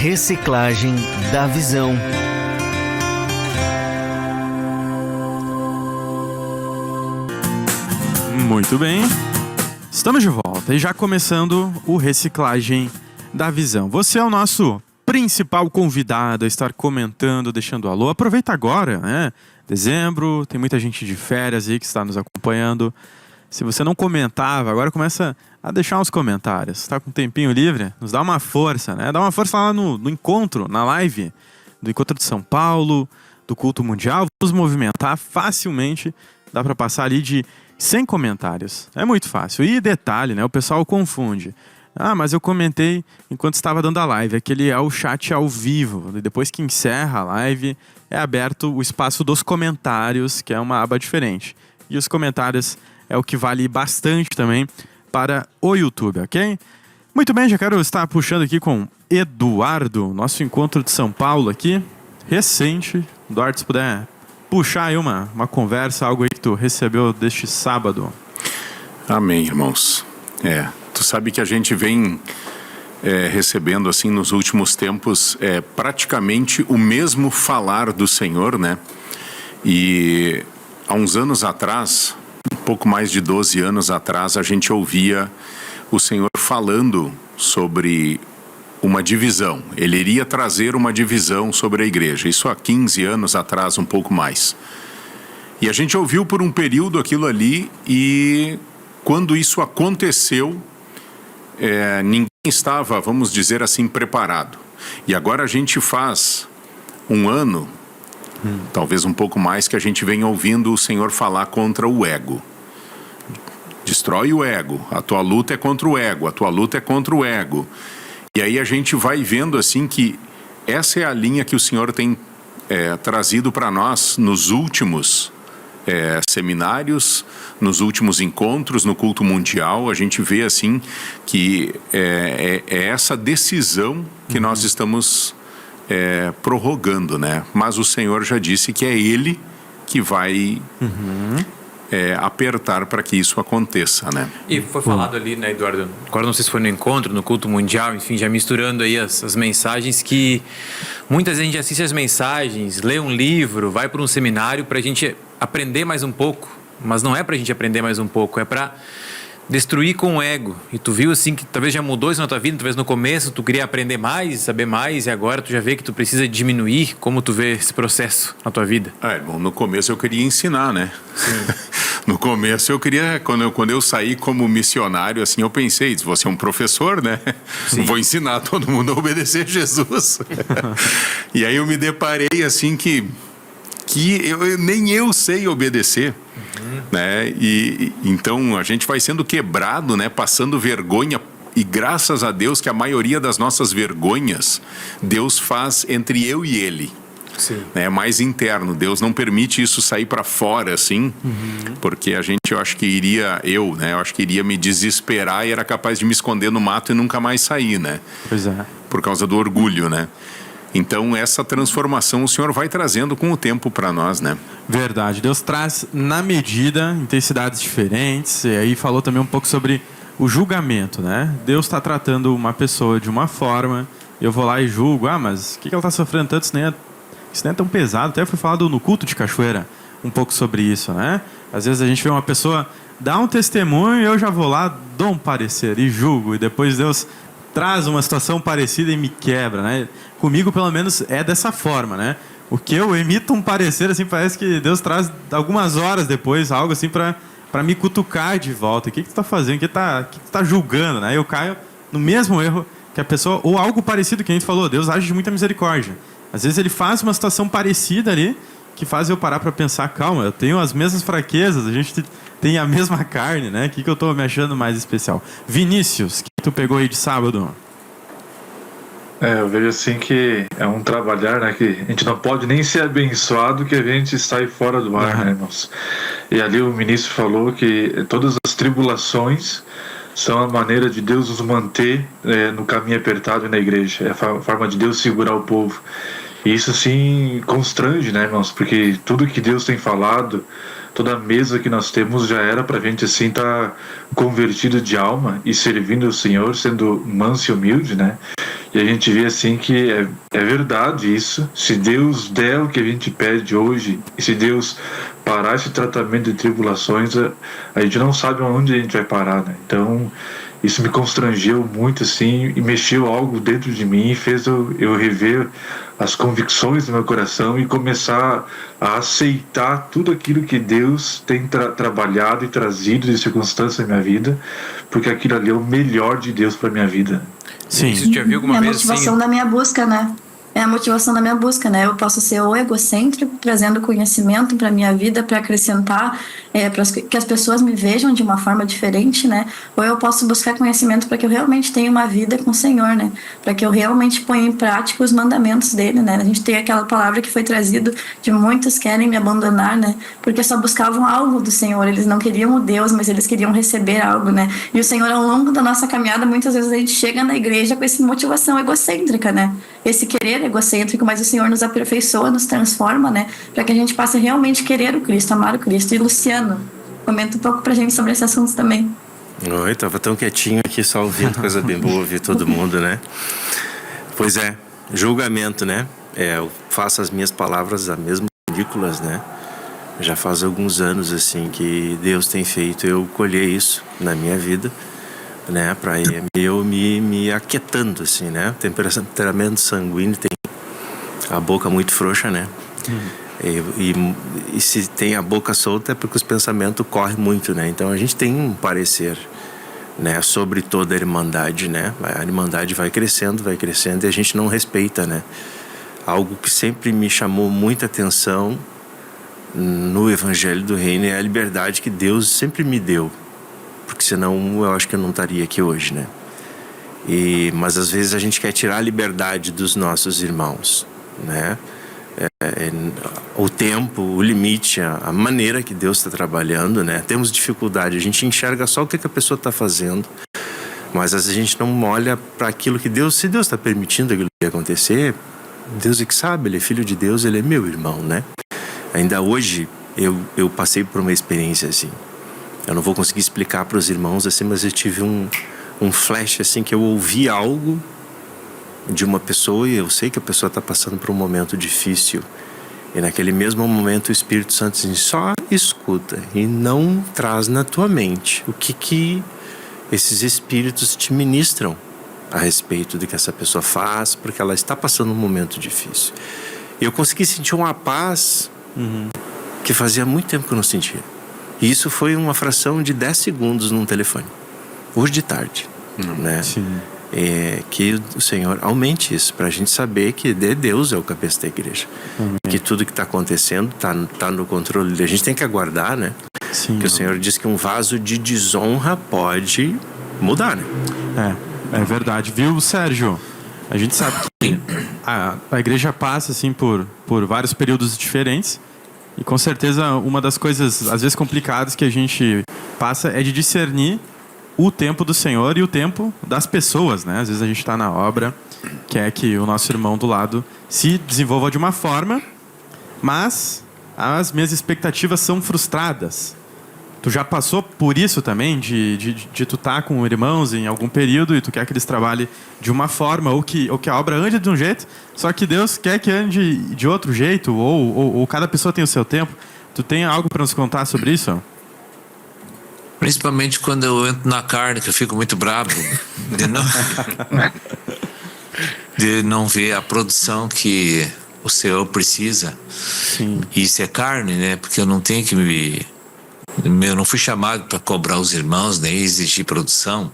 Reciclagem da Visão. Muito bem, estamos de volta e já começando o Reciclagem da Visão. Você é o nosso principal convidado a estar comentando, deixando alô. Aproveita agora, né? Dezembro, tem muita gente de férias aí que está nos acompanhando. Se você não comentava, agora começa a deixar uns comentários. Está com um tempinho livre? Nos dá uma força, né? Dá uma força lá no encontro, na live do Encontro de São Paulo, do Culto Mundial. Vamos movimentar facilmente. Dá para passar ali de 100 comentários. É muito fácil. E detalhe, né? O pessoal confunde. Ah, mas eu comentei enquanto estava dando a live. Aquele é o chat ao vivo. E depois que encerra a live, é aberto o espaço dos comentários, que é uma aba diferente. E os comentários é o que vale bastante também para o YouTube, ok? Muito bem, já quero estar puxando aqui com Eduardo, nosso encontro de São Paulo aqui, recente. Eduardo, se puder puxar aí uma conversa, algo aí que tu recebeu deste sábado. Amém, irmãos. Tu sabe que a gente vem recebendo assim nos últimos tempos praticamente o mesmo falar do Senhor, né? E há uns anos atrás, um pouco mais de 12 anos atrás, a gente ouvia o Senhor falando sobre uma divisão. Ele iria trazer uma divisão sobre a igreja. Isso há 15 anos atrás, um pouco mais. E a gente ouviu por um período aquilo ali e quando isso aconteceu, ninguém estava, vamos dizer assim, preparado. E agora a gente faz um ano, talvez um pouco mais, que a gente vem ouvindo o Senhor falar contra o ego. Destrói o ego. A tua luta é contra o ego. A tua luta é contra o ego. E aí a gente vai vendo assim que essa é a linha que o Senhor tem trazido para nós nos últimos seminários, nos últimos encontros no culto mundial. A gente vê assim que é essa decisão que nós estamos prorrogando, né? Mas o Senhor já disse que é Ele que vai apertar para que isso aconteça, né? E foi falado ali, né, Eduardo? Agora não sei se foi no encontro, no culto mundial, enfim, já misturando aí as mensagens, que muitas vezes a gente assiste as mensagens, lê um livro, vai para um seminário para a gente aprender mais um pouco, mas não é para a gente aprender mais um pouco, é para destruir com o ego. E tu viu assim que talvez já mudou isso na tua vida, talvez no começo tu queria aprender mais, saber mais, e agora tu já vê que tu precisa diminuir. Como tu vê esse processo na tua vida? Bom, no começo eu queria ensinar, né? Sim. No começo eu queria, quando eu saí como missionário, assim, eu pensei, você é um professor, né? Sim. Vou ensinar todo mundo a obedecer Jesus. E aí eu me deparei assim que nem eu sei obedecer, né? E então a gente vai sendo quebrado, né? Passando vergonha, e graças a Deus que a maioria das nossas vergonhas Deus faz entre eu e Ele. Sim. É mais interno. Deus não permite isso sair para fora, assim, porque eu acho que iria me desesperar e era capaz de me esconder no mato e nunca mais sair, né? Pois é. Por causa do orgulho, né? Então, essa transformação o Senhor vai trazendo com o tempo para nós, né? Verdade. Deus traz na medida, intensidades diferentes. E aí falou também um pouco sobre o julgamento, né? Deus está tratando uma pessoa de uma forma, eu vou lá e julgo. Mas o que ela está sofrendo tanto? Isso nem é tão pesado. Até foi falado no culto de Cachoeira um pouco sobre isso, né? Às vezes a gente vê uma pessoa dar um testemunho e eu já vou lá, dou um parecer e julgo. E depois Deus traz uma situação parecida e me quebra, né? Comigo, pelo menos, é dessa forma, né? O que eu emito um parecer, assim, parece que Deus traz algumas horas depois, algo assim para me cutucar de volta. O que tu tá fazendo? O que tu tá julgando, né? Eu caio no mesmo erro que a pessoa, ou algo parecido que a gente falou. Deus age de muita misericórdia. Às vezes ele faz uma situação parecida ali, que faz eu parar para pensar, calma, eu tenho as mesmas fraquezas, a gente tem a mesma carne, né? O que eu tô me achando mais especial? Vinícius, o que tu pegou aí de sábado? Eu vejo assim que é um trabalhar, né? Que a gente não pode nem ser abençoado que a gente sai fora do ar, né, irmãos? E ali o ministro falou que todas as tribulações são a maneira de Deus nos manter no caminho apertado na igreja. É a forma de Deus segurar o povo. E isso, assim, constrange, né, irmãos? Porque tudo que Deus tem falado, toda a mesa que nós temos já era pra gente, assim, estar convertido de alma e servindo o Senhor, sendo manso e humilde, né? E a gente vê assim que é verdade isso. Se Deus der o que a gente pede hoje, e se Deus parar esse tratamento de tribulações, a gente não sabe onde a gente vai parar, né? Então, isso me constrangeu muito, assim, e mexeu algo dentro de mim e fez eu rever as convicções do meu coração e começar a aceitar tudo aquilo que Deus tem trabalhado e trazido de circunstâncias na minha vida, porque aquilo ali é o melhor de Deus para minha vida. Sim. Você já viu alguma É a vez motivação assim? da minha busca, né? É a motivação da minha busca, né? Eu posso ser ou egocêntrico, trazendo conhecimento para minha vida, para acrescentar, para que as pessoas me vejam de uma forma diferente, né? Ou eu posso buscar conhecimento para que eu realmente tenha uma vida com o Senhor, né? Para que eu realmente ponha em prática os mandamentos dele, né? A gente tem aquela palavra que foi trazido de muitos querem me abandonar, né? Porque só buscavam algo do Senhor, eles não queriam o Deus, mas eles queriam receber algo, né? E o Senhor, ao longo da nossa caminhada, muitas vezes a gente chega na igreja com essa motivação egocêntrica, né? Esse querer egocêntrico, mas o Senhor nos aperfeiçoa, nos transforma, né? Para que a gente passe a realmente querer o Cristo, amar o Cristo. E Luciano, comenta um pouco pra gente sobre esse assunto também. Oi, tava tão quietinho aqui só ouvindo coisa bem boa, ouvir todo mundo, né? Pois é, julgamento, né? Eu faço as minhas palavras as mesmas ridículas, né? Já faz alguns anos, assim, que Deus tem feito eu colher isso na minha vida, né? Pra eu me aquietando, assim, né? Temperamento sanguíneo, tem a boca muito frouxa, né? E se tem a boca solta é porque os pensamentos correm muito, né? Então a gente tem um parecer, né, sobre toda a irmandade, né? A irmandade vai crescendo e a gente não respeita, né? Algo que sempre me chamou muita atenção no Evangelho do Reino é a liberdade que Deus sempre me deu, porque senão eu acho que eu não estaria aqui hoje, né? Mas às vezes a gente quer tirar a liberdade dos nossos irmãos, né? O tempo, o limite, a maneira que Deus está trabalhando, né? Temos dificuldade, a gente enxerga só o que a pessoa está fazendo, mas às vezes a gente não olha para aquilo que Deus, se Deus está permitindo aquilo que acontecer, Deus é que sabe, Ele é filho de Deus, Ele é meu irmão, né? Ainda hoje eu passei por uma experiência assim, eu não vou conseguir explicar para os irmãos assim, mas eu tive um flash assim, que eu ouvi algo de uma pessoa e eu sei que a pessoa está passando por um momento difícil, e naquele mesmo momento o Espírito Santo diz, só escuta e não traz na tua mente o que esses espíritos te ministram a respeito do que essa pessoa faz, porque ela está passando um momento difícil. E eu consegui sentir uma paz que fazia muito tempo que eu não sentia, e isso foi uma fração de 10 segundos num telefone, hoje de tarde, né? Sim. Que o Senhor aumente isso, para a gente saber que Deus é o cabeça da igreja. Que tudo que está acontecendo está no controle dele. A gente tem que aguardar, né? Sim. Que o Senhor diz que um vaso de desonra pode mudar, né? É verdade, viu, Sérgio? A gente sabe que a igreja passa assim por vários períodos diferentes, e com certeza uma das coisas às vezes complicadas que a gente passa é de discernir o tempo do Senhor e o tempo das pessoas, né? Às vezes a gente está na obra, quer que o nosso irmão do lado se desenvolva de uma forma, mas as minhas expectativas são frustradas. Tu já passou por isso também, de tu estar com irmãos em algum período e tu quer que eles trabalhem de uma forma, ou que a obra ande de um jeito, só que Deus quer que ande de outro jeito, ou cada pessoa tem o seu tempo. Tu tem algo para nos contar sobre isso? Principalmente quando eu entro na carne, que eu fico muito bravo de não ver a produção que o Senhor precisa. Sim. Isso é carne, né? Porque eu não tenho que eu não fui chamado para cobrar os irmãos, nem exigir produção.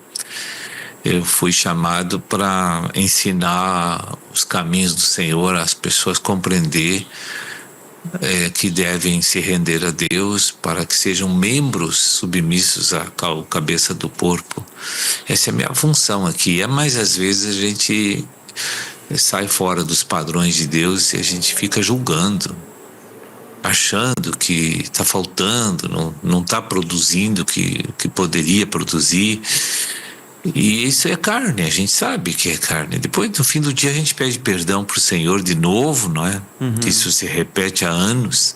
Eu fui chamado para ensinar os caminhos do Senhor, as pessoas compreender que devem se render a Deus para que sejam membros submissos à cabeça do corpo. Essa é a minha função aqui. Mas às vezes a gente sai fora dos padrões de Deus e a gente fica julgando, achando que está faltando, não está produzindo o que poderia produzir. E isso é carne, a gente sabe que é carne. Depois, no fim do dia, a gente pede perdão pro Senhor de novo, não é? Que isso se repete há anos.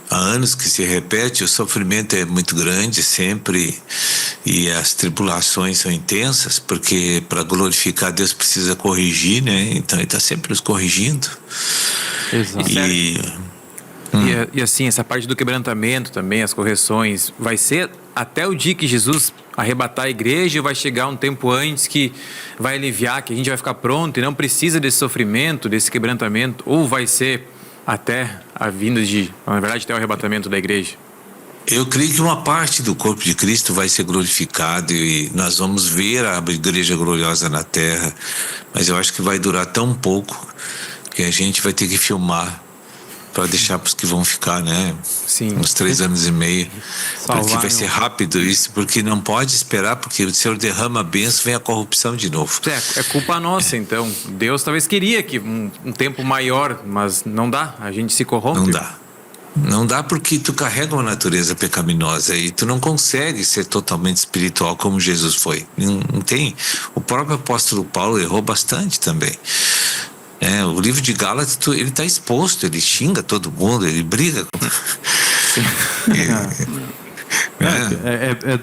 há anos que se repete, o sofrimento é muito grande sempre e as tribulações são intensas, porque para glorificar Deus precisa corrigir, né? Então ele está sempre nos corrigindo. Exato. E assim, essa parte do quebrantamento também, as correções, vai ser até o dia que Jesus arrebatar a igreja, ou vai chegar um tempo antes que vai aliviar, que a gente vai ficar pronto e não precisa desse sofrimento, desse quebrantamento, ou vai ser até a vinda na verdade, até o arrebatamento da igreja? Eu creio que uma parte do corpo de Cristo vai ser glorificado e nós vamos ver a igreja gloriosa na terra, mas eu acho que vai durar tão pouco que a gente vai ter que filmar para deixar para os que vão ficar, né? Sim. Uns 3 anos e meio. Salvar, porque vai ser rápido isso, porque não pode esperar, porque o Senhor derrama a bênção, vem a corrupção de novo. É culpa nossa, então. Deus talvez queria que um tempo maior, mas não dá. A gente se corrompe. Não dá. Não dá porque tu carrega uma natureza pecaminosa e tu não consegue ser totalmente espiritual como Jesus foi. Não tem. O próprio apóstolo Paulo errou bastante também. O livro de Gálatas, ele está exposto, ele xinga todo mundo, ele briga.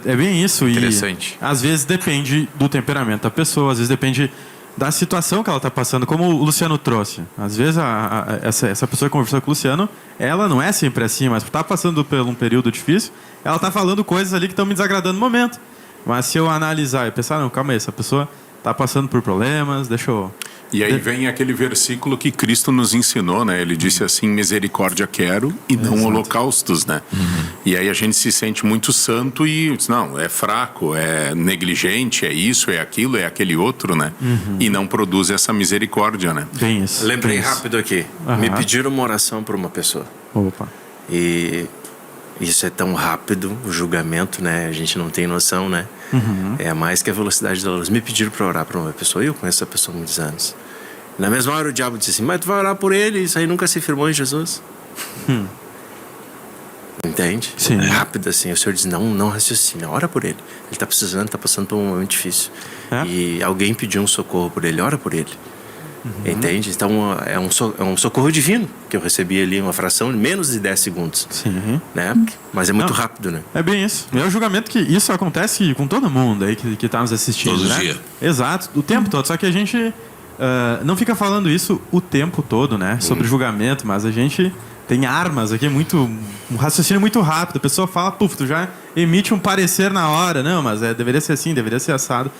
É bem isso. Interessante. E às vezes depende do temperamento da pessoa, às vezes depende da situação que ela está passando, como o Luciano trouxe. Às vezes essa pessoa que conversou com o Luciano, ela não é sempre assim, mas está passando por um período difícil, ela está falando coisas ali que estão me desagradando no momento. Mas se eu analisar e pensar, não, calma aí, essa pessoa está passando por problemas, deixa eu... E aí vem aquele versículo que Cristo nos ensinou, né? Ele disse assim, misericórdia quero e não holocaustos, né? E aí a gente se sente muito santo e diz, não, é fraco, é negligente, é isso, é aquilo, é aquele outro, né? E não produz essa misericórdia, né? Bem isso. Lembrei bem isso. rápido aqui. Me pediram uma oração por uma pessoa. Opa. E isso é tão rápido, o julgamento, né? A gente não tem noção, né? É mais que a velocidade da luz. Me pediram para orar por uma pessoa. Eu conheço essa pessoa há muitos anos. Na mesma hora o diabo disse assim, mas tu vai orar por ele? Isso aí nunca se firmou em Jesus. Entende? Sim. É rápido assim. O Senhor diz, não raciocina, ora por ele. Ele está precisando, está passando por um momento difícil. E alguém pediu um socorro por ele, ora por ele. Entende? Então é um socorro divino que eu recebi ali, uma fração de menos de 10 segundos. Sim. Né? Mas é muito rápido, né? É bem isso. É o julgamento que isso acontece com todo mundo aí que tá nos assistindo, Todo né? dia. Exato, o tempo todo. Só que a gente não fica falando isso o tempo todo, né? Sobre julgamento, mas a gente tem armas aqui, um raciocínio muito rápido. A pessoa fala, puf, tu já emite um parecer na hora. Não, mas deveria ser assim, deveria ser assado.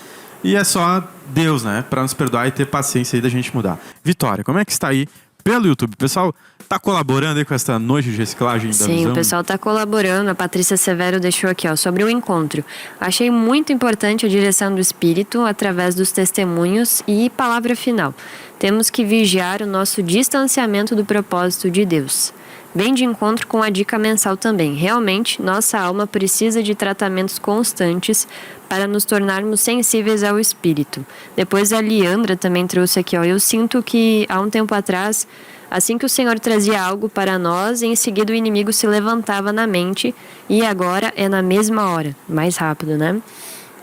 E é só Deus, né? Pra nos perdoar e ter paciência aí da gente mudar. Vitória, como é que está aí pelo YouTube? O pessoal tá colaborando aí com essa noite de reciclagem da visão? Sim, o pessoal tá colaborando. A Patrícia Severo deixou aqui, ó, sobre o encontro. Achei muito importante a direção do Espírito através dos testemunhos e palavra final. Temos que vigiar o nosso distanciamento do propósito de Deus. Vem de encontro com a dica mensal também. Realmente, nossa alma precisa de tratamentos constantes para nos tornarmos sensíveis ao Espírito. Depois a Leandra também trouxe aqui, ó. Eu sinto que há um tempo atrás, assim que o Senhor trazia algo para nós, em seguida o inimigo se levantava na mente e agora é na mesma hora, mais rápido, né?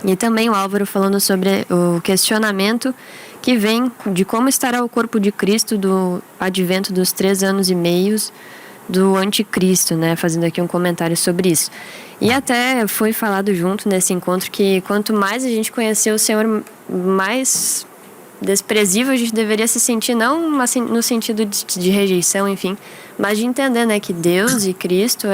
E também o Álvaro falando sobre o questionamento que vem de como estará o corpo de Cristo do advento dos 3 anos e meio do anticristo, né? Fazendo aqui um comentário sobre isso. E até foi falado junto nesse encontro que quanto mais a gente conhecer o Senhor, mais desprezível a gente deveria se sentir, não assim, no sentido de rejeição, enfim, mas de entender, né, que Deus e Cristo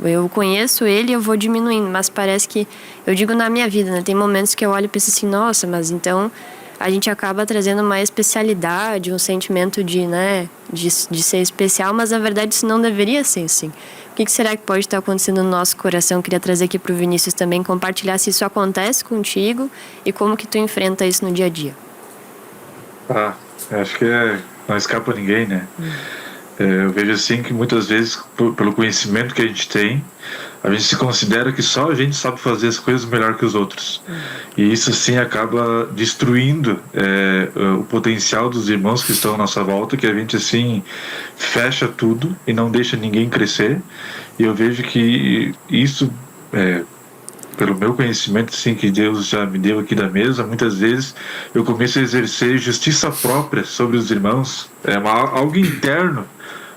eu conheço Ele e eu vou diminuindo, mas parece que, eu digo na minha vida, né, tem momentos que eu olho e penso assim, nossa, mas então a gente acaba trazendo uma especialidade, um sentimento de ser especial, mas na verdade isso não deveria ser assim. O que será que pode estar acontecendo no nosso coração? Eu queria trazer aqui para o Vinícius também, compartilhar se isso acontece contigo e como que tu enfrenta isso no dia a dia. Acho que não escapa ninguém, né? Eu vejo assim que muitas vezes, pelo conhecimento que a gente tem, a gente se considera que só a gente sabe fazer as coisas melhor que os outros. E isso sim acaba destruindo o potencial dos irmãos que estão à nossa volta, que a gente assim fecha tudo e não deixa ninguém crescer. E eu vejo que isso, pelo meu conhecimento assim, que Deus já me deu aqui da mesa, muitas vezes eu começo a exercer justiça própria sobre os irmãos, algo interno,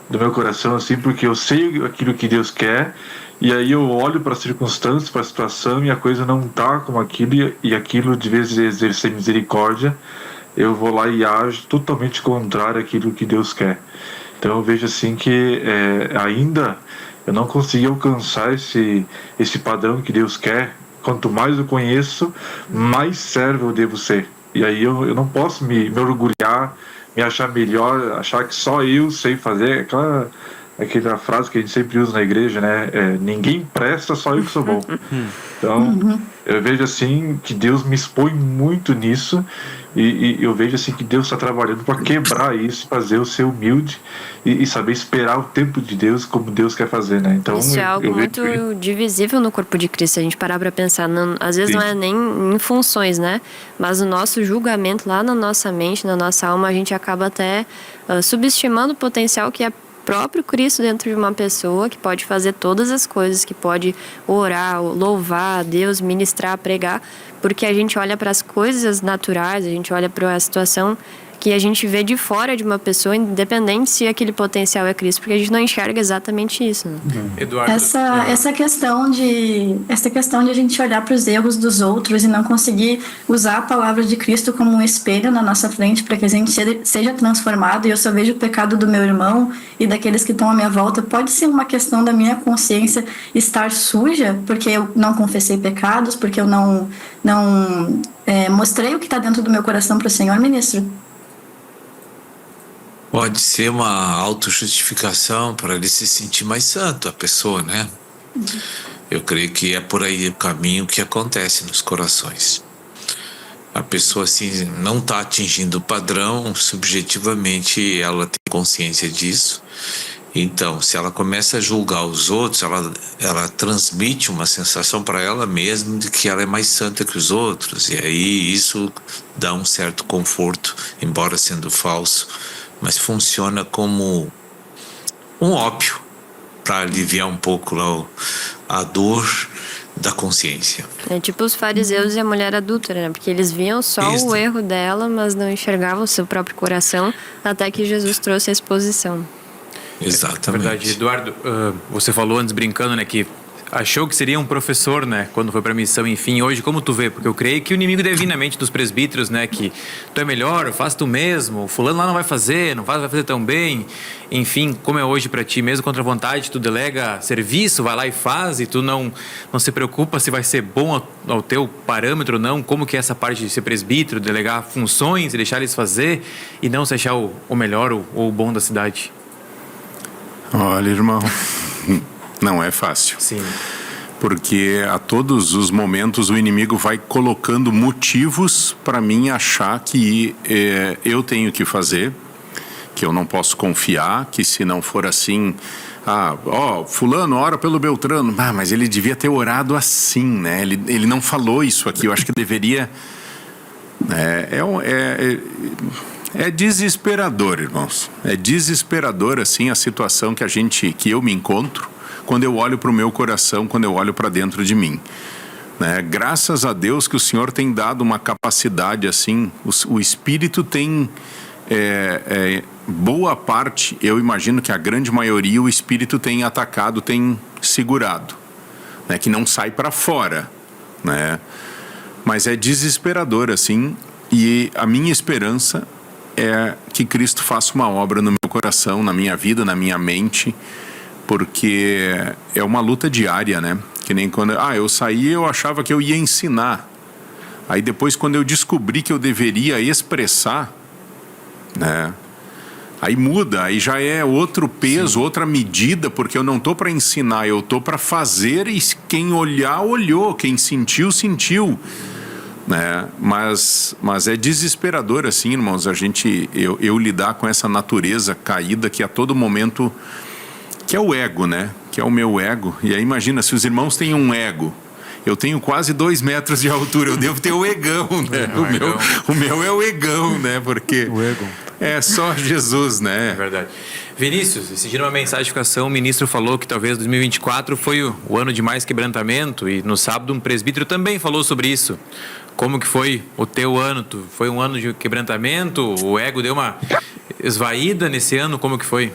do meu coração, assim, porque eu sei aquilo que Deus quer, e aí eu olho para as circunstâncias, para a situação, e a coisa não tá como aquilo, e aquilo de vez em exercer misericórdia, eu vou lá e ajo totalmente contrário àquilo que Deus quer. Então eu vejo assim que ainda eu não consegui alcançar esse padrão que Deus quer. Quanto mais eu conheço, mais servo eu devo ser. E aí eu não posso me orgulhar, me achar melhor, achar que só eu sei fazer. Aquela frase que a gente sempre usa na igreja, né? Ninguém presta, só eu que sou bom. Então, eu vejo assim que Deus me expõe muito nisso, e eu vejo assim que Deus está trabalhando para quebrar isso, fazer eu ser humilde e saber esperar o tempo de Deus como Deus quer fazer, né? Então, isso é algo muito divisível no corpo de Cristo. A gente parar para pensar, às vezes não é nem em funções, né? Mas o nosso julgamento lá na nossa mente, na nossa alma, a gente acaba até subestimando o potencial que é próprio Cristo dentro de uma pessoa, que pode fazer todas as coisas, que pode orar, louvar a Deus, ministrar, pregar, porque a gente olha para as coisas naturais, a gente olha para a situação que a gente vê de fora de uma pessoa, independente se aquele potencial é Cristo, porque a gente não enxerga exatamente isso, né? Eduardo. Essa questão de a gente olhar para os erros dos outros e não conseguir usar a palavra de Cristo como um espelho na nossa frente para que a gente seja transformado, e eu só vejo o pecado do meu irmão e daqueles que estão à minha volta, pode ser uma questão da minha consciência estar suja, porque eu não confessei pecados, porque eu não mostrei o que está dentro do meu coração para o Senhor, ministro? Pode ser uma autojustificação para ele se sentir mais santo, a pessoa, né? Eu creio que é por aí o caminho que acontece nos corações. A pessoa, assim, não está atingindo o padrão, subjetivamente ela tem consciência disso. Então, se ela começa a julgar os outros, ela transmite uma sensação para ela mesma de que ela é mais santa que os outros. E aí isso dá um certo conforto, embora sendo falso, mas funciona como um ópio para aliviar um pouco lá a dor da consciência. É tipo os fariseus e a mulher adúltera, né? Porque eles viam só o erro dela, mas não enxergavam o seu próprio coração, até que Jesus trouxe a exposição. Exatamente. É verdade. Eduardo, você falou antes brincando, né, que achou que seria um professor, né, quando foi pra missão, enfim. Hoje, como tu vê? Porque eu creio que o inimigo deve vir na mente dos presbíteros, né, que tu é melhor, faz tu mesmo, fulano lá não vai fazer, vai fazer tão bem. Enfim, como é hoje pra ti, mesmo contra a vontade, tu delega serviço, vai lá e faz, e tu não se preocupa se vai ser bom ao teu parâmetro ou não. Como que é essa parte de ser presbítero, delegar funções e deixar eles fazer, e não se achar o melhor ou o bom da cidade? Olha, irmão, não é fácil. Sim. Porque a todos os momentos o inimigo vai colocando motivos para mim achar que eu tenho que fazer, que eu não posso confiar, que se não for assim, fulano ora pelo Beltrano, mas ele devia ter orado assim, né? Ele não falou isso aqui, eu acho que deveria... É desesperador, irmãos. É desesperador, assim, a situação que eu me encontro quando eu olho para o meu coração, quando eu olho para dentro de mim. Né? Graças a Deus que o Senhor tem dado uma capacidade, assim, o Espírito tem boa parte, eu imagino que a grande maioria, o Espírito tem atacado, tem segurado, né? Que não sai para fora, né? Mas é desesperador, assim, e a minha esperança é que Cristo faça uma obra no meu coração, na minha vida, na minha mente, porque é uma luta diária, né? Que nem quando eu saí, eu achava que eu ia ensinar. Aí depois, quando eu descobri que eu deveria expressar, né? Aí muda, aí já é outro peso, outra medida, porque eu não tô para ensinar, eu tô para fazer, e quem olhar, olhou, quem sentiu, sentiu. Né? Mas é desesperador, assim, irmãos, eu lidar com essa natureza caída que a todo momento, que é o ego, né? Que é o meu ego. E aí imagina, se os irmãos têm um ego, eu tenho quase 2 metros de altura, eu devo ter o egão, né? O meu é o egão, né? Porque o ego é só Jesus, né? É verdade. Vinícius, esse dia numa mensagem de educação, o ministro falou que talvez 2024 foi o ano de mais quebrantamento, e no sábado um presbítero também falou sobre isso. Como que foi o teu ano? Foi um ano de quebrantamento? O ego deu uma esvaída nesse ano? Como que foi?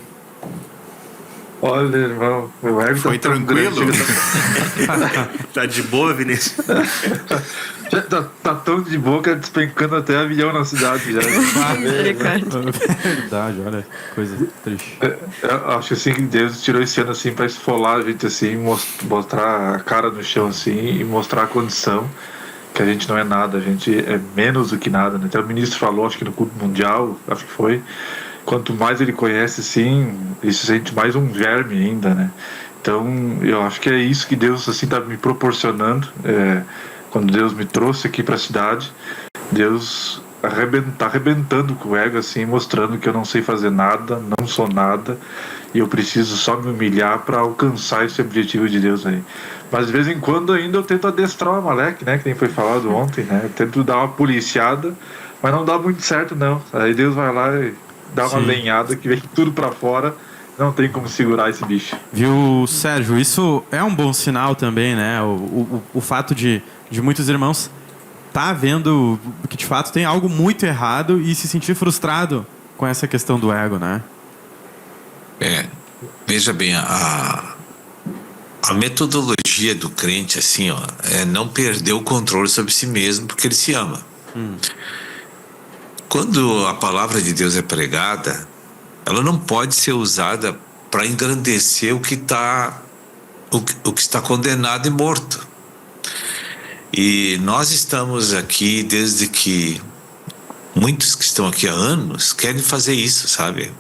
Olha, irmão, meu ego Foi tá tão tranquilo? grande, Tá de boa, Vinícius? tá tão de boa que é despencando até avião na cidade já. Verdade, olha, coisa triste. Eu acho assim que Deus tirou esse ano assim pra esfolar a gente assim, mostrar a cara no chão assim e mostrar a condição que a gente não é nada, a gente é menos do que nada, né? Até o ministro falou, acho que no culto mundial, acho que foi, quanto mais ele conhece assim, ele se sente mais um verme ainda, né? Então eu acho que é isso que Deus assim tá me proporcionando, quando Deus me trouxe aqui para a cidade. Deus tá arrebentando com o ego assim, mostrando que eu não sei fazer nada, não sou nada, e eu preciso só me humilhar para alcançar esse objetivo de Deus aí. Mas de vez em quando ainda eu tento adestrar o Amaleque, né, que nem foi falado ontem, né? Eu tento dar uma policiada, mas não dá muito certo não. Aí Deus vai lá e dá uma lenhada que vem tudo para fora. Não tem como segurar esse bicho. Viu, Sérgio, isso é um bom sinal também, né? O fato de muitos irmãos tá vendo que de fato tem algo muito errado e se sentir frustrado com essa questão do ego, né? Veja bem, a metodologia do crente, assim, ó, é não perder o controle sobre si mesmo, porque ele se ama. Quando a palavra de Deus é pregada, ela não pode ser usada para engrandecer o que está condenado e morto. E nós estamos aqui desde que muitos que estão aqui há anos querem fazer isso, sabe?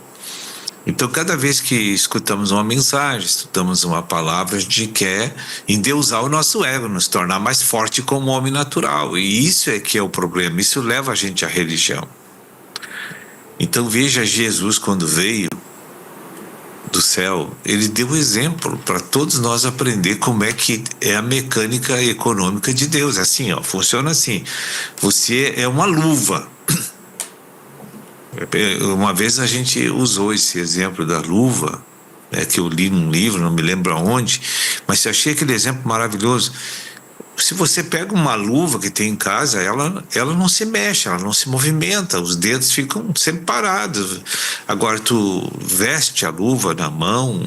Então, cada vez que escutamos uma mensagem, escutamos uma palavra, a gente quer endeusar o nosso ego, nos tornar mais forte como homem natural. E isso é que é o problema, isso leva a gente à religião. Então veja, Jesus quando veio do céu, ele deu exemplo para todos nós aprender como é que é a mecânica econômica de Deus. Assim, ó, funciona assim. Você é uma luva. Uma vez a gente usou esse exemplo da luva, que eu li num livro, não me lembro aonde, mas eu achei aquele exemplo maravilhoso. Se você pega uma luva que tem em casa, ela não se mexe, ela não se movimenta, os dedos ficam sempre parados. Agora, tu veste a luva na mão,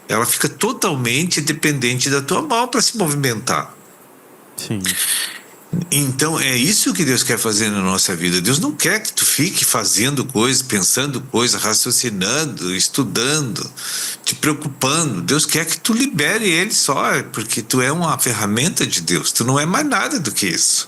ela fica totalmente dependente da tua mão para se movimentar. Sim. Então, é isso que Deus quer fazer na nossa vida. Deus não quer que tu fique fazendo coisas, pensando coisas, raciocinando, estudando, te preocupando. Deus quer que tu libere Ele só, porque tu é uma ferramenta de Deus. Tu não é mais nada do que isso.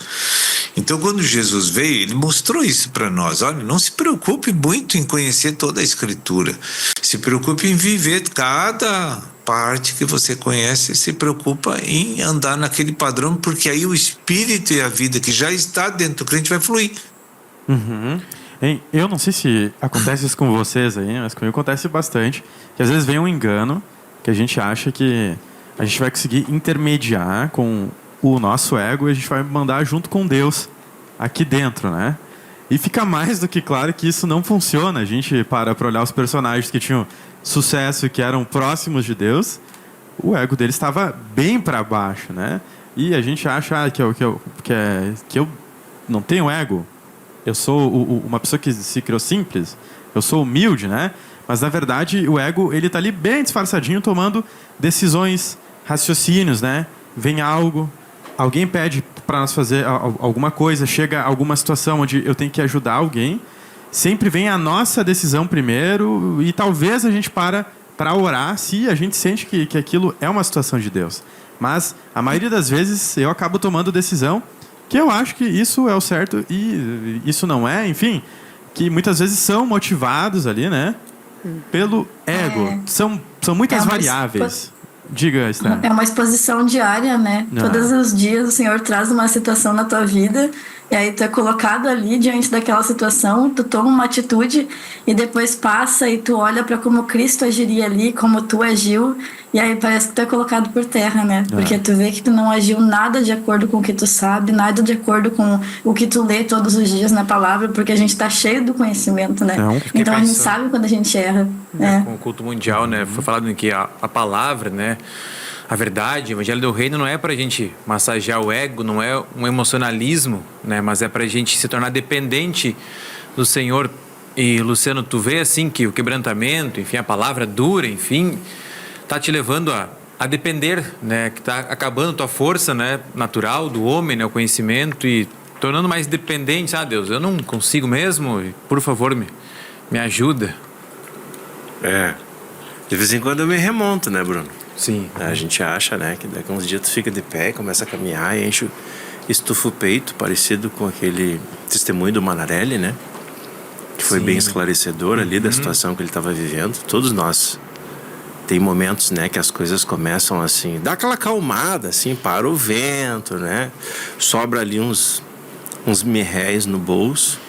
Então, quando Jesus veio, Ele mostrou isso para nós. Olha, não se preocupe muito em conhecer toda a Escritura. Se preocupe em viver cada parte que você conhece, se preocupa em andar naquele padrão, porque aí o espírito e a vida que já está dentro do crente vai fluir. Hein, eu não sei se acontece isso com vocês aí, mas comigo acontece bastante, que às vezes vem um engano, que a gente acha que a gente vai conseguir intermediar com o nosso ego e a gente vai mandar junto com Deus aqui dentro, né? E fica mais do que claro que isso não funciona. A gente para olhar os personagens que tinham sucesso e que eram próximos de Deus, o ego deles estava bem para baixo, né? E a gente acha que eu não tenho ego, eu sou uma pessoa que se criou simples, eu sou humilde, né? Mas na verdade o ego, ele tá ali bem disfarçadinho, tomando decisões, raciocínios, né? Vem algo, alguém pede para nós fazer alguma coisa, chega alguma situação onde eu tenho que ajudar alguém, sempre vem a nossa decisão primeiro e talvez a gente para orar se a gente sente que aquilo é uma situação de Deus. Mas a maioria das vezes eu acabo tomando decisão que eu acho que isso é o certo e isso não é, enfim, que muitas vezes são motivados ali, né, pelo ego. São muitas variáveis. Diga, Esther. É uma exposição diária, né? Todos os dias o Senhor traz uma situação na tua vida e aí tu é colocado ali diante daquela situação, tu toma uma atitude e depois passa e tu olha para como Cristo agiria ali, como tu agiu, e aí parece que tu é colocado por terra, né? Porque tu vê que tu não agiu nada de acordo com o que tu sabe, nada de acordo com o que tu lê todos os dias na palavra, porque a gente tá cheio do conhecimento, né? Então a gente sabe quando a gente erra. Com o culto mundial, né? Foi falado que a palavra, né? A verdade, o Evangelho do Reino não é para a gente massagear o ego, não é um emocionalismo, né? Mas é para a gente se tornar dependente do Senhor. E, Luciano, tu vê assim que o quebrantamento, enfim, a palavra dura, enfim, tá te levando a depender, né? Que tá acabando tua força, né? Natural do homem, né? O conhecimento e tornando mais dependente. Ah, Deus, eu não consigo mesmo. Por favor, me ajuda. De vez em quando eu me remonto, né, Bruno? Sim. A gente acha, né, que daqui a uns dias tu fica de pé, começa a caminhar e estufa o peito, parecido com aquele testemunho do Manarelli, né? Que foi bem esclarecedor ali da situação que ele estava vivendo. Todos nós. Tem momentos, né, que as coisas começam assim, dá aquela acalmada, assim, para o vento, né? Sobra ali uns R$1.000 no bolso.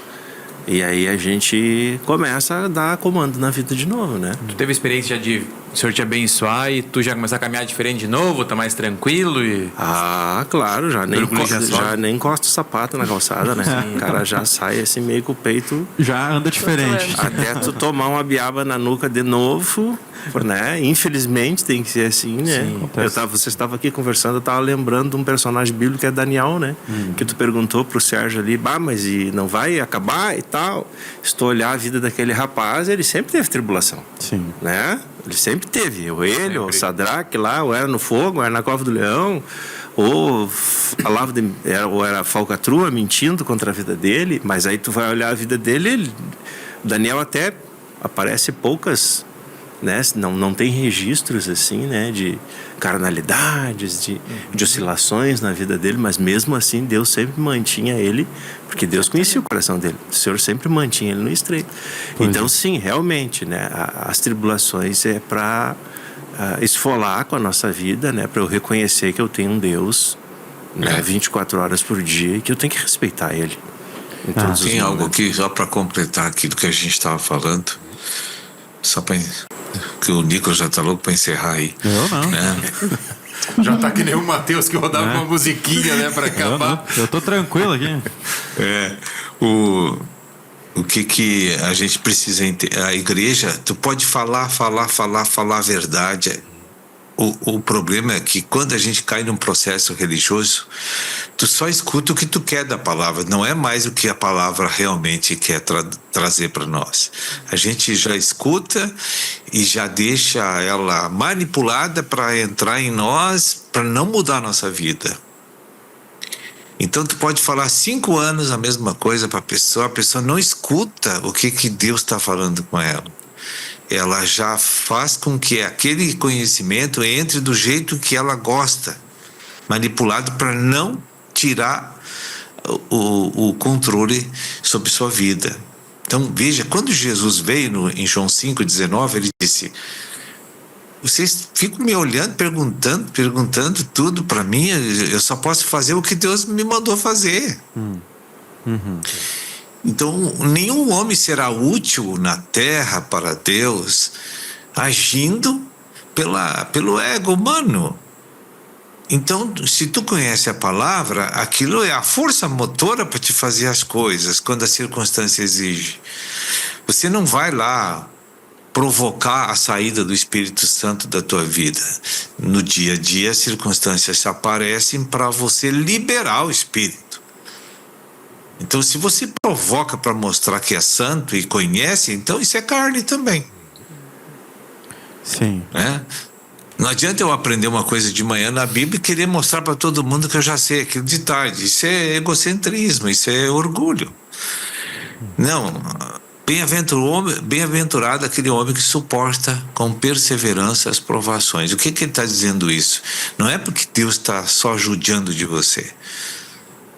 E aí a gente começa a dar comando na vida de novo, né? Tu teve experiência de o Senhor te abençoar e tu já começar a caminhar diferente de novo, tá mais tranquilo e... Ah, claro, já nem encosta o sapato na calçada, né? O cara já sai assim meio com o peito... Já anda diferente. Até tu tomar uma biaba na nuca de novo, né? Infelizmente tem que ser assim, né? Sim, Você estava aqui conversando, eu estava lembrando de um personagem bíblico que é Daniel, né? Que tu perguntou pro Sérgio ali, mas e não vai acabar e tal? Se tu olhar a vida daquele rapaz, ele sempre teve tribulação. Sim. Né? Ele sempre teve. O Sadraque lá, ou era no fogo, ou era na cova do leão, ou falava ou era falcatrua mentindo contra a vida dele, mas aí tu vai olhar a vida dele, Daniel até aparece poucas, né? Não tem registros assim, né, de carnalidades, de oscilações na vida dele, mas mesmo assim Deus sempre mantinha ele, porque Deus conhecia o coração dele, o Senhor sempre mantinha ele no estreito. Então sim, realmente, né, as tribulações é para esfolar com a nossa vida, né, para eu reconhecer que eu tenho um Deus, né, 24 horas por dia e que eu tenho que respeitar ele. Tem algo aqui só para completar aquilo que a gente estava falando, só para que o Nicolas já tá louco para encerrar aí. Eu não. Né? Já tá que nem o Matheus que rodava uma musiquinha, né, para acabar. Eu tô tranquilo aqui. O que a gente precisa entender? A igreja, tu pode falar a verdade. O problema é que quando a gente cai num processo religioso, tu só escuta o que tu quer da palavra, não é mais o que a palavra realmente quer trazer para nós. A gente já escuta e já deixa ela manipulada para entrar em nós, para não mudar a nossa vida. Então tu pode falar 5 anos a mesma coisa para a pessoa não escuta o que Deus está falando com ela. Ela já faz com que aquele conhecimento entre do jeito que ela gosta, manipulado para não tirar o controle sobre sua vida. Então veja, quando Jesus veio em João 5,19, ele disse: vocês ficam me olhando, perguntando tudo para mim, eu só posso fazer o que Deus me mandou fazer. Então, nenhum homem será útil na terra para Deus agindo pelo ego humano. Então, se tu conhece a palavra, aquilo é a força motora para te fazer as coisas quando a circunstância exige. Você não vai lá provocar a saída do Espírito Santo da tua vida. No dia a dia, as circunstâncias aparecem para você liberar o Espírito. Então, se você provoca para mostrar que é santo e conhece, então isso é carne também. Sim. Né? Não adianta eu aprender uma coisa de manhã na Bíblia e querer mostrar para todo mundo que eu já sei aquilo de tarde. Isso é egocentrismo, isso é orgulho. Não. Bem-aventurado aquele homem que suporta com perseverança as provações. O que ele está dizendo isso? Não é porque Deus está só judiando de você.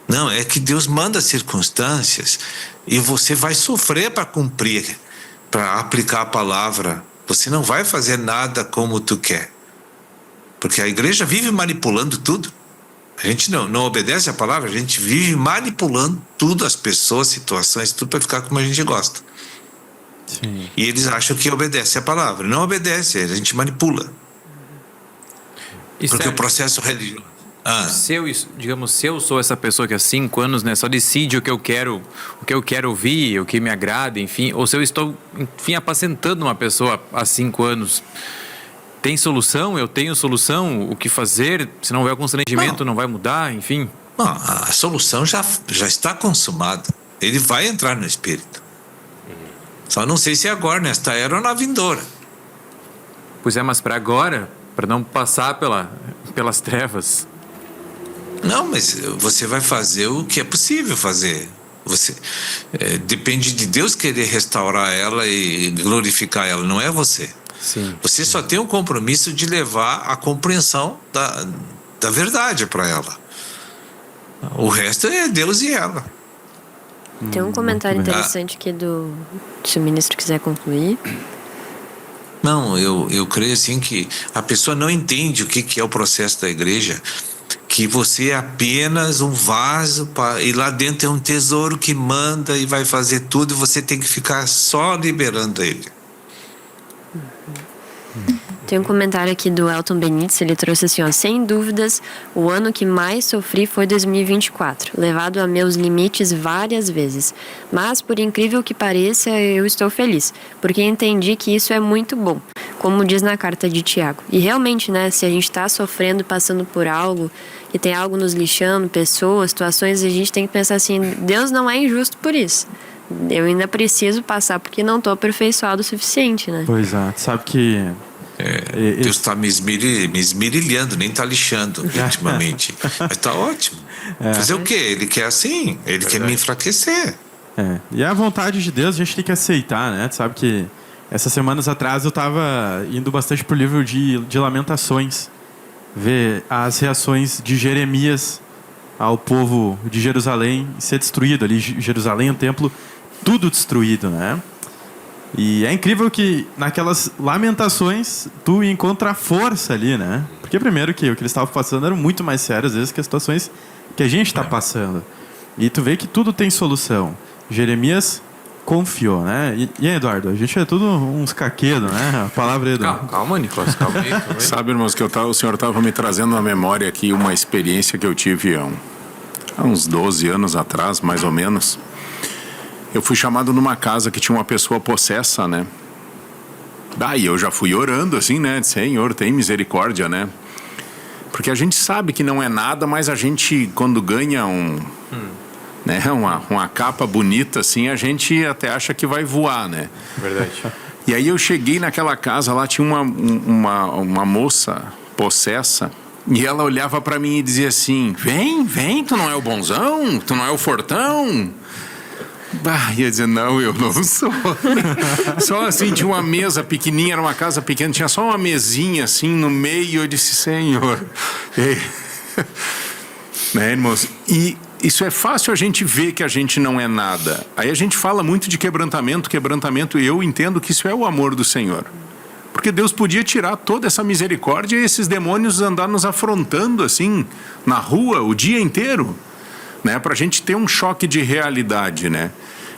Não, é que Deus manda circunstâncias e você vai sofrer para cumprir, para aplicar a palavra. Você não vai fazer nada como tu quer. Porque a igreja vive manipulando tudo. A gente não obedece a palavra, a gente vive manipulando tudo, as pessoas, situações, tudo para ficar como a gente gosta. Sim. E eles acham que obedece a palavra. Não obedece, a gente manipula. Porque o processo religioso... Se eu sou essa pessoa que há 5 anos, né, só decide o que eu quero ouvir, o que me agrada, enfim, ou se eu estou, enfim, apacentando uma pessoa há 5 anos, tem solução? Eu tenho solução? O que fazer? Se não houver constrangimento, não vai mudar, enfim? Não, a solução já está consumada. Ele vai entrar no Espírito. Só não sei se é agora, nesta era ou na vindoura. Pois é, mas para agora, para não passar pelas trevas. Não, mas você vai fazer o que é possível fazer. Depende de Deus querer restaurar ela e glorificar ela, não é você. Sim. Você só tem o compromisso de levar a compreensão da verdade para ela. O resto é Deus e ela. Tem um comentário interessante aqui se o ministro quiser concluir. Não, eu creio assim que a pessoa não entende o que é o processo da igreja, que você é apenas um vaso e lá dentro é um tesouro que manda e vai fazer tudo e você tem que ficar só liberando ele. Tem um comentário aqui do Elton Benítez, ele trouxe assim, ó, sem dúvidas, o ano que mais sofri foi 2024, levado a meus limites várias vezes. Mas, por incrível que pareça, eu estou feliz, porque entendi que isso é muito bom, como diz na carta de Tiago. E realmente, né, se a gente está sofrendo, passando por algo, que tem algo nos lixando, pessoas, situações, a gente tem que pensar assim, Deus não é injusto por isso. Eu ainda preciso passar porque não estou aperfeiçoado o suficiente, né? Pois é, sabe que... Deus está me esmerilhando, nem está lixando ultimamente. Mas está ótimo. Fazer o quê? Ele quer assim, ele quer me enfraquecer. E a vontade de Deus a gente tem que aceitar, né? Sabe que essas semanas atrás eu estava indo bastante pro livro de Lamentações, ver as reações de Jeremias ao povo de Jerusalém ser destruído ali. Jerusalém, o templo, tudo destruído, né? E é incrível que naquelas lamentações tu encontra força ali, né? Porque primeiro que o que eles estavam passando era muito mais sério às vezes que as situações que a gente está passando. E tu vê que tudo tem solução. Jeremias confiou, né? E aí, Eduardo, a gente é tudo uns caquedos, né? A palavra aí, Eduardo. Calma, Nicolas, calma aí. Sabe, irmãos, que o senhor estava me trazendo à memória aqui uma experiência que eu tive há uns 12 anos atrás, mais ou menos. Eu fui chamado numa casa que tinha uma pessoa possessa, né? Daí eu já fui orando assim, né? Senhor, tem misericórdia, né? Porque a gente sabe que não é nada, mas a gente, quando ganha né, uma capa bonita assim, a gente até acha que vai voar, né? Verdade. E aí eu cheguei naquela casa, lá tinha uma moça possessa, e ela olhava pra mim e dizia assim, vem, tu não é o bonzão? Tu não é o fortão? E eu dizia, não, eu não sou. Só assim, tinha uma mesa pequenininha, era uma casa pequena, tinha só uma mesinha assim no meio. Eu disse, Senhor. Né, irmãos? E isso é fácil a gente ver que a gente não é nada. Aí a gente fala muito de quebrantamento, e eu entendo que isso é o amor do Senhor. Porque Deus podia tirar toda essa misericórdia e esses demônios andar nos afrontando assim, na rua, o dia inteiro. Né, para a gente ter um choque de realidade, né?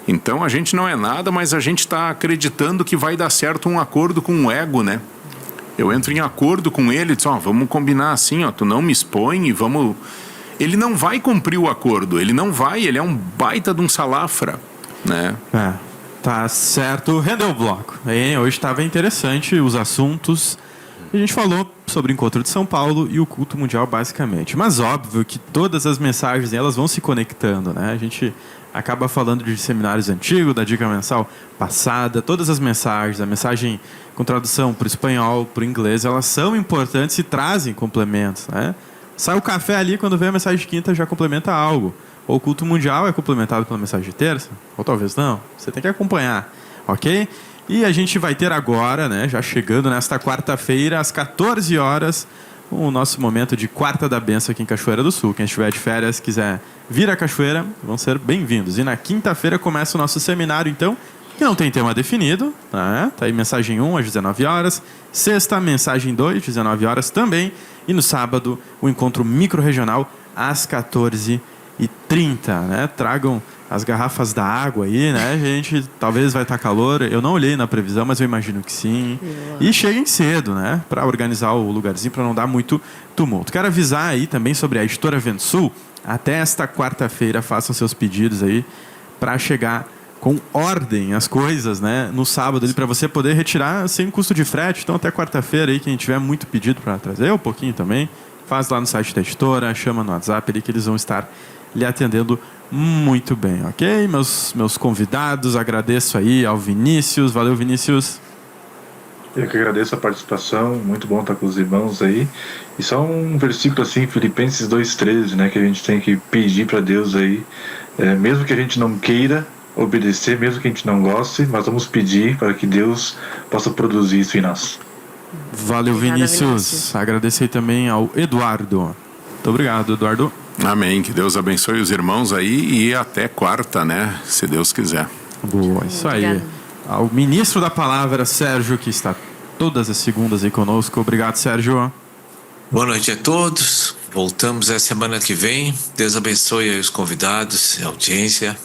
Então a gente não é nada, mas a gente está acreditando que vai dar certo um acordo com o ego, né? Eu entro em acordo com ele, diz, vamos combinar assim, tu não me expõe e vamos... Ele não vai cumprir o acordo, ele é um baita de um salafra, né? Tá certo, rendeu o bloco. Hoje estava interessante os assuntos. A gente falou sobre o Encontro de São Paulo e o culto mundial, basicamente. Mas óbvio que todas as mensagens elas vão se conectando, né? A gente acaba falando de seminários antigos, da dica mensal passada, todas as mensagens, a mensagem com tradução para o espanhol, para o inglês, elas são importantes e trazem complementos, né? Sai o café ali, quando vem a mensagem de quinta já complementa algo. Ou o culto mundial é complementado pela mensagem de terça, ou talvez não. Você tem que acompanhar, ok? E a gente vai ter agora, né, já chegando nesta quarta-feira, às 14 horas, o nosso momento de Quarta da Benção aqui em Cachoeira do Sul. Quem estiver de férias, quiser vir à Cachoeira, vão ser bem-vindos. E na quinta-feira começa o nosso seminário, então, que não tem tema definido, né? Tá aí mensagem 1 às 19 horas, sexta, mensagem 2, 19 horas também, e no sábado, o encontro micro-regional às 14h30, né? Tragam as garrafas da água aí, né, gente? Talvez vai estar calor. Eu não olhei na previsão, mas eu imagino que sim. E cheguem cedo, né? Para organizar o lugarzinho, para não dar muito tumulto. Quero avisar aí também sobre a Editora Vensul. Até esta quarta-feira, façam seus pedidos aí para chegar com ordem as coisas, né? No sábado, para você poder retirar sem custo de frete. Então, até quarta-feira aí, quem tiver muito pedido para trazer, um pouquinho também, faz lá no site da Editora, chama no WhatsApp ali que eles vão estar lhe atendendo muito bem, ok? Meus convidados, agradeço aí ao Vinícius. Valeu, Vinícius. Eu que agradeço a participação, muito bom estar com os irmãos aí. E só um versículo assim, Filipenses 2,13, né, que a gente tem que pedir para Deus aí, mesmo que a gente não queira obedecer, mesmo que a gente não goste, mas vamos pedir para que Deus possa produzir isso em nós. Valeu, Vinícius. Agradecer também ao Eduardo. Muito obrigado, Eduardo. Amém. Que Deus abençoe os irmãos aí e até quarta, né? Se Deus quiser. Boa, isso aí. Ao ministro da palavra, Sérgio, que está todas as segundas aí conosco. Obrigado, Sérgio. Boa noite a todos. Voltamos a semana que vem. Deus abençoe aí os convidados, a audiência.